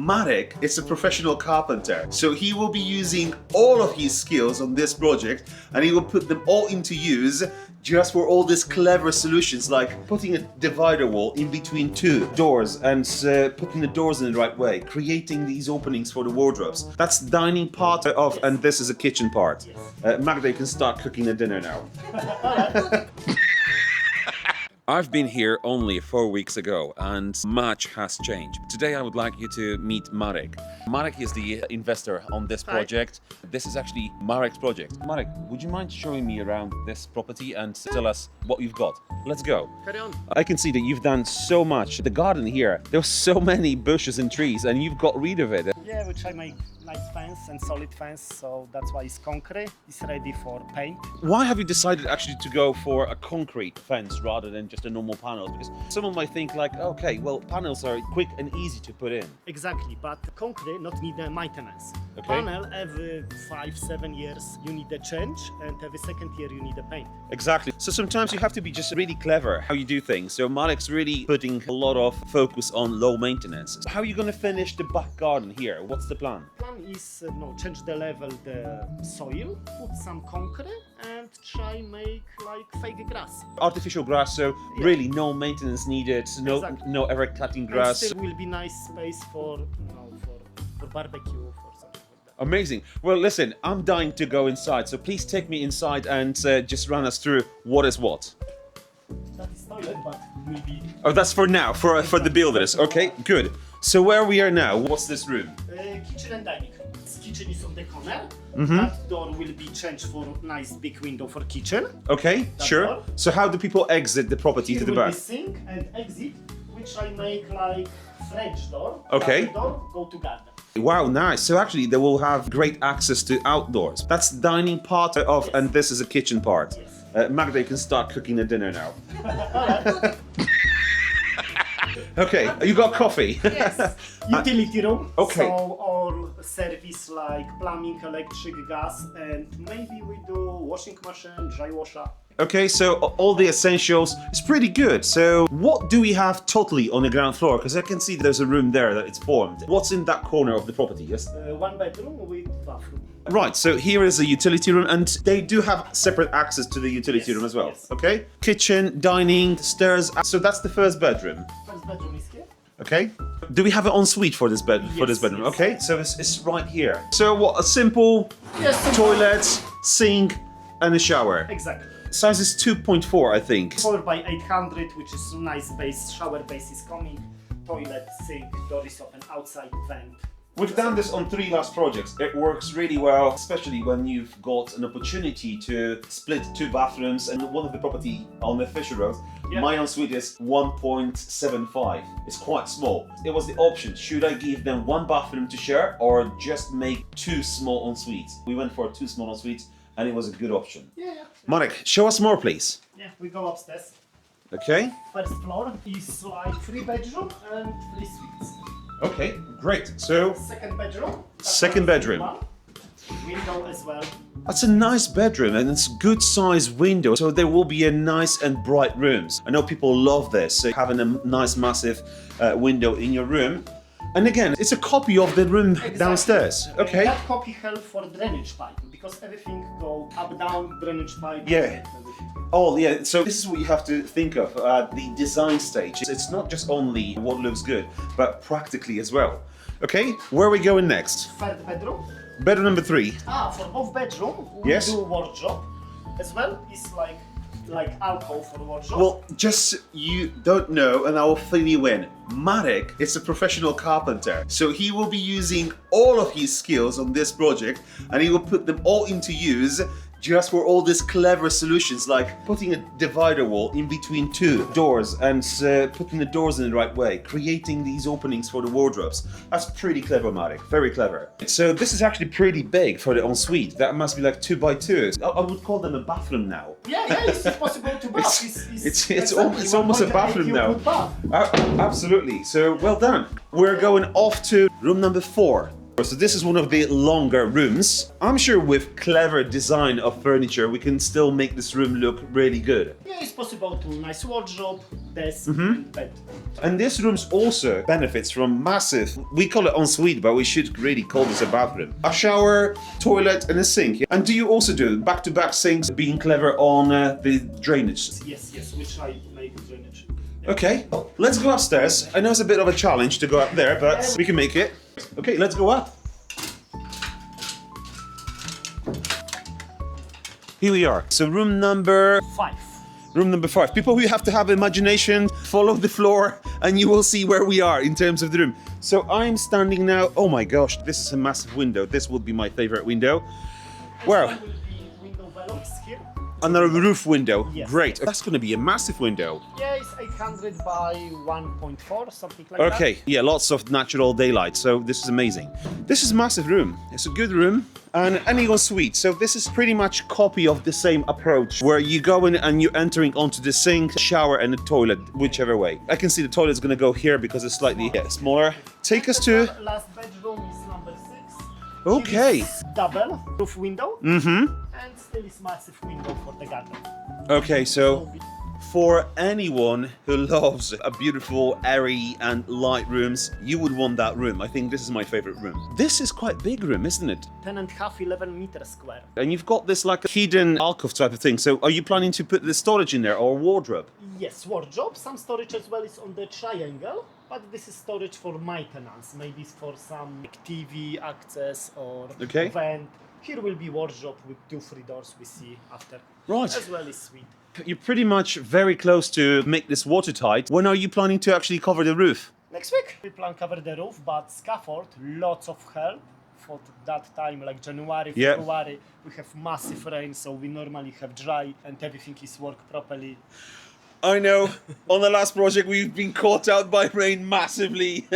Marek is a professional carpenter, so he will be using all of his skills on this project and he will put them all into use just for all these clever solutions like putting a divider wall in between two doors and putting the doors in the right way, creating these openings for the wardrobes. That's the dining part of, and this is a kitchen part. Magda, you can start cooking the dinner now. I've been here only 4 weeks ago and much has changed. Today I would like you to meet Marek. Marek is the investor on this project. This is actually Marek's project. Marek, would you mind showing me around this property and tell us what you've got? Let's go. Carry on. I can see that you've done so much. The garden here, there were so many bushes and trees and you've got rid of it. Yeah, we try make nice fence and solid fence, so that's why it's concrete. It's ready for paint. Why have you decided actually to go for a concrete fence rather than just a normal panel? Because someone might think like, okay, well, panels are quick and easy to put in. Exactly, but concrete not need maintenance. Okay. Panel every 5-7 years you need a change, and every second year you need a paint. Exactly. So sometimes you have to be just really clever how you do things. So Marek's really putting a lot of focus on low maintenance. So how are you going to finish the back garden here? What's the plan? Plan is change the level the soil, put some concrete and try make like fake grass. Artificial grass, so really no maintenance needed, no Exactly. no ever cutting And grass. still will be nice space for for barbecue, for something like that. Amazing. Well, listen, I'm dying to go inside, so please take me inside and just run us through what is what. That is toilet, but will be Oh, that's for now, for the builders. Okay, good. So where we are now, what's this room? kitchen and dining room. This kitchen is on the corner. Mm-hmm. That door will be changed for nice big window for kitchen. Okay, That sure. door. So how do people exit the property Here to the will be back? sink and exit, which I make like French door. Okay. That door go to garden. Wow, nice. So actually they will have great access to outdoors. That's the dining part of, Yes. and this is a kitchen part. Yes. Magda, you can start cooking the dinner now. Okay, you got coffee? Yes. Utility room. Okay. So all service like plumbing, electric, gas, and maybe we do washing machine, dry washer. Okay, so all the essentials is pretty good. So what do we have totally on the ground floor? Because I can see there's a room there that it's formed. What's in that corner of the property? Yes. 1 bedroom with bathroom. Right, so here is a utility room and they do have separate access to the utility Yes, room as well. yes. Okay? Kitchen, dining, stairs. So that's the first bedroom. First bedroom is here. Okay. Do we have an ensuite for this bed for this Yes, bedroom? yes. Okay, so it's right here. So what? A simple Yes. toilet, sink, and a shower. Exactly. Size is 2.4, I think. 4 by 800, which is nice base. Shower base is coming. Toilet, sink, door is open, outside vent. We've done this on 3 last projects. It works really well, especially when you've got an opportunity to split 2 bathrooms and one of the property on the Fisher Road. Yeah. My ensuite is 1.75. It's quite small. It was the option, should I give them 1 bathroom to share or just make 2 small ensuites? We went for 2 small ensuites and it was a good option. Yeah. Marek, show us more please. Yeah, we go upstairs. Okay. First floor is like 3 bedroom and 3 suites. Okay, great. So Second bedroom. Second bedroom. One. Window as well. that's a nice bedroom and it's good size window, so there will be a nice and bright rooms. I know people love this, so having a nice massive window in your room. And again, it's a copy of the room downstairs. Okay. That copy help for drainage pipe because everything go up down drainage pipe. Yeah. Oh yeah, so this is what you have to think of at the design stage. It's not just only what looks good, but practically as well. Okay, where are we going next? Third bedroom. Bedroom number 3. For both bedroom we Yes. do wardrobe as well. It's like alcove for wardrobe. Well, just you don't know, and I will fill you in. Marek is a professional carpenter, so he will be using all of his skills on this project and he will put them all into use just for all these clever solutions like putting a divider wall in between 2 doors and putting the doors in the right way, creating these openings for the wardrobes. That's pretty clever, Marek, very clever. So this is actually pretty big for the ensuite. That must be like 2 by 2. I would call them a bathroom now. yeah, it's possible to bath. It's almost a bathroom now. Bath. Absolutely. So well done. We're going off to room number 4. So this is one of the longer rooms. I'm sure with clever design of furniture, we can still make this room look really good. Yeah, it's possible to nice wardrobe, desk, and bed. And this room also benefits from massive, we call it ensuite, but we should really call this a bathroom. A shower, toilet, and a sink. And do you also do back-to-back sinks, being clever on the drainage? Yes, we try make drainage. Okay, let's go upstairs. I know it's a bit of a challenge to go up there, but we can make it. Okay, let's go up. Here we are. So room number 5. Room number 5. People who have to have imagination, follow the floor, and you will see where we are in terms of the room. So I'm standing now. Oh my gosh, this is a massive window. This will be my favorite window. Wow. Will be window velox here. Another roof window. Yes. Great. That's going to be a massive window. Yeah, it's 800 by 1.4, something like that. Okay, yeah, lots of natural daylight, so this is amazing. This is a massive room. It's a good room and an ensuite. So this is pretty much copy of the same approach where you go in and you're entering onto the sink, shower and the toilet, whichever way. I can see the toilet's gonna go here because it's slightly smaller. Take us to... Last bedroom is number 6. Okay. Here is double roof window. And still is massive window for the garden. Okay, so for anyone who loves a beautiful, airy and light rooms, you would want that room. I think this is my favorite room. This is quite big room, isn't it? 10.5, 11 meters square. And you've got this like a hidden alcove type of thing. So are you planning to put the storage in there or wardrobe? Yes, wardrobe. Some storage as well is on the triangle, but this is storage for maintenance. Maybe it's for some like, TV access or vent. Here will be wardrobe with 2-3 doors we see after. Right. As well as suite. You're pretty much very close to make this watertight. When are you planning to actually cover the roof? Next week we plan cover the roof, but scaffold, lots of help. For that time, like January, February, we have massive rain, so we normally have dry and everything is work properly. I know. On the last project, we've been caught out by rain massively.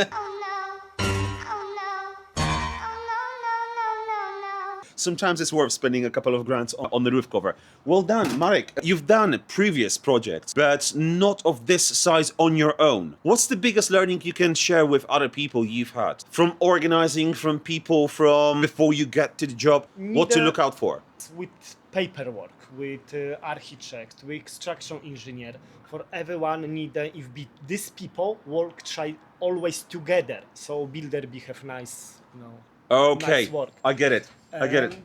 Sometimes it's worth spending a couple of grand on the roof cover. Well done, Marek. You've done previous projects, but not of this size on your own. What's the biggest learning you can share with other people you've had? From organizing, from people, from before you get to the job, what to look out for? With paperwork, with architect, with construction engineer, for everyone need these people try always together. So builder behave nice, Okay, nice work. I get it. I get it.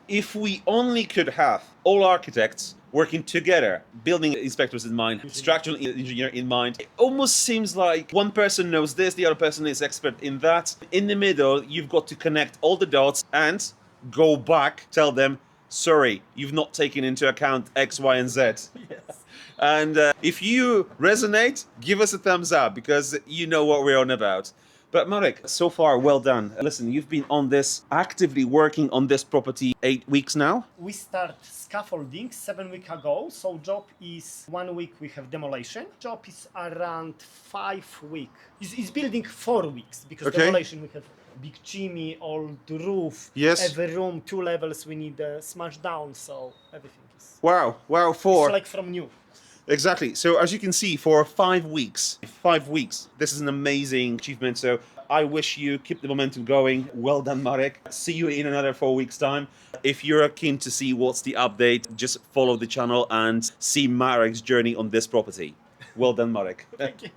If we only could have all architects working together, building inspectors in mind, structural engineer in mind, it almost seems like one person knows this, the other person is expert in that. In the middle, you've got to connect all the dots and go back, tell them, sorry, you've not taken into account X, Y, and Z. Yes. And if you resonate, give us a thumbs up because you know what we're on about. But Marek, so far, well done. Listen, you've been on this, actively working on this property 8 weeks now? We start scaffolding 7 weeks ago, so job is 1 week we have demolition. Job is around 5 weeks. It's building 4 weeks because demolition we have big chimney, all the roof, every room, 2 levels we need smash down, so everything is... Wow, It's like from new. Exactly. So as you can see, for 5 weeks, this is an amazing achievement. So I wish you keep the momentum going. Well done, Marek. See you in another 4 weeks' time. If you're keen to see what's the update, just follow the channel and see Marek's journey on this property. Well done, Marek. Thank you.